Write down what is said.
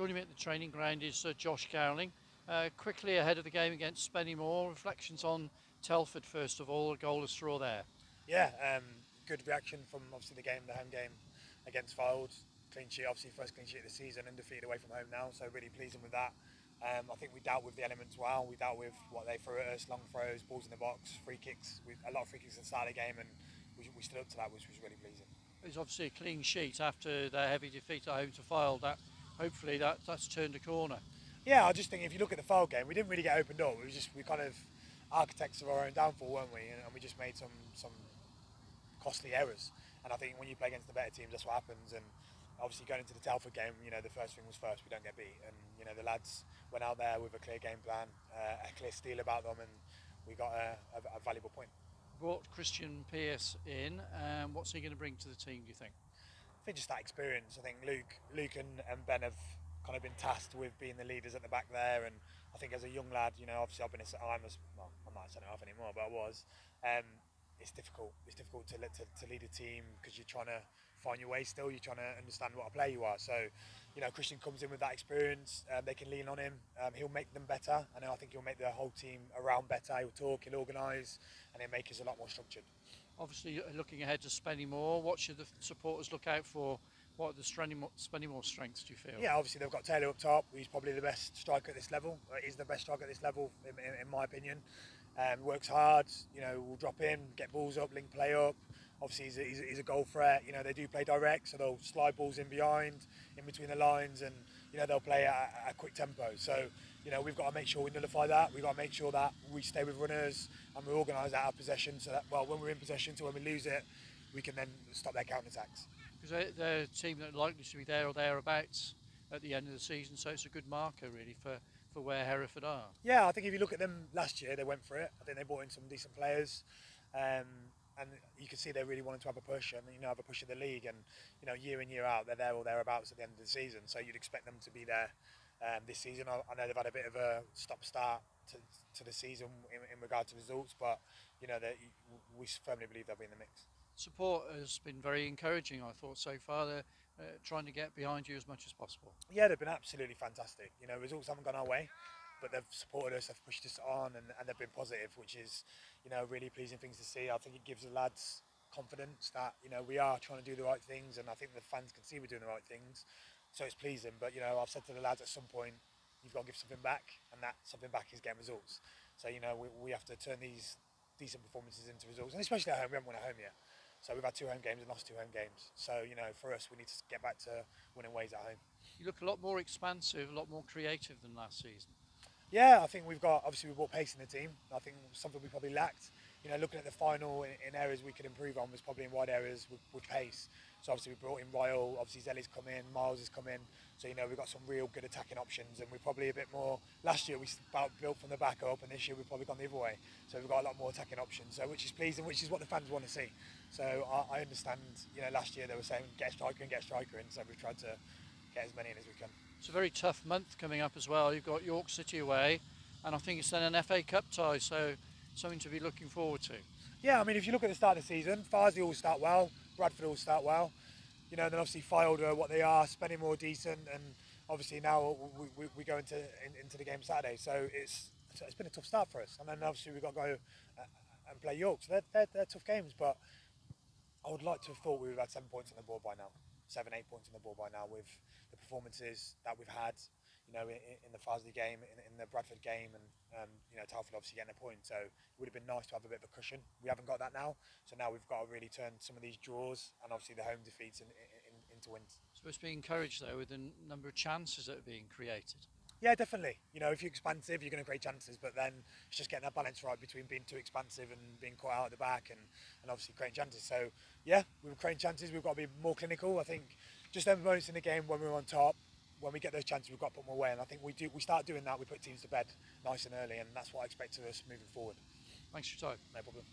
Joining me at the training ground is Josh Gowling. Quickly ahead of the game against Spennymoor, reflections on Telford first of all, a goalless draw there. Yeah, good reaction from obviously the home game against Fylde. Clean sheet, obviously first clean sheet of the season, undefeated away from home now, so really pleasing with that. I think we dealt with the elements well. We dealt with what they threw at us, long throws, balls in the box, free kicks. A lot of free kicks at the start of the game, and we stood up to that, which was really pleasing. It's obviously a clean sheet after their heavy defeat at home to Fylde. Hopefully that's turned a corner. Yeah, I just think if you look at the Fylde game, we didn't really get opened up. We kind of architects of our own downfall, weren't we? And we just made some costly errors. And I think when you play against the better teams, that's what happens. And obviously going into the Telford game, the first thing was first, we don't get beat. And, the lads went out there with a clear game plan, a clear steel about them, and we got a valuable point. Brought Christian Pearce in, what's he going to bring to the team, do you think? I think just that experience. I think Luke and Ben have kind of been tasked with being the leaders at the back there, and I think as a young lad, obviously I'm not a centre half anymore, but I was. It's difficult. It's difficult to lead a team because you're trying to find your way still. You're trying to understand what a player you are. So, Christian comes in with that experience. They can lean on him. He'll make them better, and I think he'll make the whole team around better. He'll talk, he'll organise, and he'll make us a lot more structured. Obviously, looking ahead to Spennymoor, what should the supporters look out for? What are the Spennymoor strengths, do you feel? Yeah, obviously they've got Taylor up top. He's probably the best striker at this level. He's the best striker at this level, in my opinion. Works hard, will drop in, get balls up, link play up. Obviously he's a goal threat. They do play direct, so they'll slide balls in behind, in between the lines, and they'll play at a quick tempo. So we've got to make sure we nullify that. We've got to make sure that we stay with runners and we organise our possession so that, when we're in possession to when we lose it, we can then stop their counter attacks. Because they're a team that are likely to be there or thereabouts at the end of the season, so it's a good marker really for where Hereford are. Yeah, I think if you look at them last year, they went for it. I think they brought in some decent players, and you can see they really wanted to have a push and have a push in the league. And year in year out, they're there or thereabouts at the end of the season. So you'd expect them to be there this season. I know they've had a bit of a stop-start to the season in regard to results, but we firmly believe they'll be in the mix. Support has been very encouraging, I thought, so far. They're trying to get behind you as much as possible. Yeah, they've been absolutely fantastic. Results haven't gone our way, but they've supported us, they've pushed us on, and they've been positive, which is, really pleasing things to see. I think it gives the lads confidence that, we are trying to do the right things, and I think the fans can see we're doing the right things. So it's pleasing, but, I've said to the lads at some point, you've got to give something back, and that something back is getting results. So, we have to turn these decent performances into results, and especially at home. We haven't won at home yet. So we've had 2 home games and lost 2 home games. So, for us, we need to get back to winning ways at home. You look a lot more expansive, a lot more creative than last season. Yeah, I think we brought pace in the team. I think something we probably lacked. Looking at the final in areas we could improve on was probably in wide areas with pace. So obviously we brought in Ryle, obviously Zelly's come in, Miles has come in. So, we've got some real good attacking options, and we're probably a bit more, last year we built from the back up, and this year we've probably gone the other way. So we've got a lot more attacking options, so which is pleasing, which is what the fans want to see. So I understand, last year they were saying get a striker in, so we've tried to get as many in as we can. It's a very tough month coming up as well. You've got York City away, and I think it's then an FA Cup tie, so something to be looking forward to. Yeah, I mean, if you look at the start of the season, Farsley all start well, Bradford all start well. Then obviously Fylde are what they are, Spennymoor decent, and obviously now we go into the game Saturday. So it's been a tough start for us. And then obviously we've got to go and play York. So they're tough games, but I would like to have thought we would have had 7 points on the board by now. 7, 8 points on the board by now with the performances that we've had, in the Farsley game, in the Bradford game, and Telford obviously getting a point. So it would have been nice to have a bit of a cushion. We haven't got that now, so now we've got to really turn some of these draws and obviously the home defeats into wins. Supposed to be encouraged though with the number of chances that are being created. Yeah, definitely. If you're expansive, you're going to create chances, but then it's just getting that balance right between being too expansive and being caught out at the back, and obviously creating chances. So yeah, we're creating chances. We've got to be more clinical. I think just them moments in the game when we're on top, when we get those chances, we've got to put them away. And I think we start doing that. We put teams to bed nice and early, and that's what I expect of us moving forward. Thanks for your time. No problem.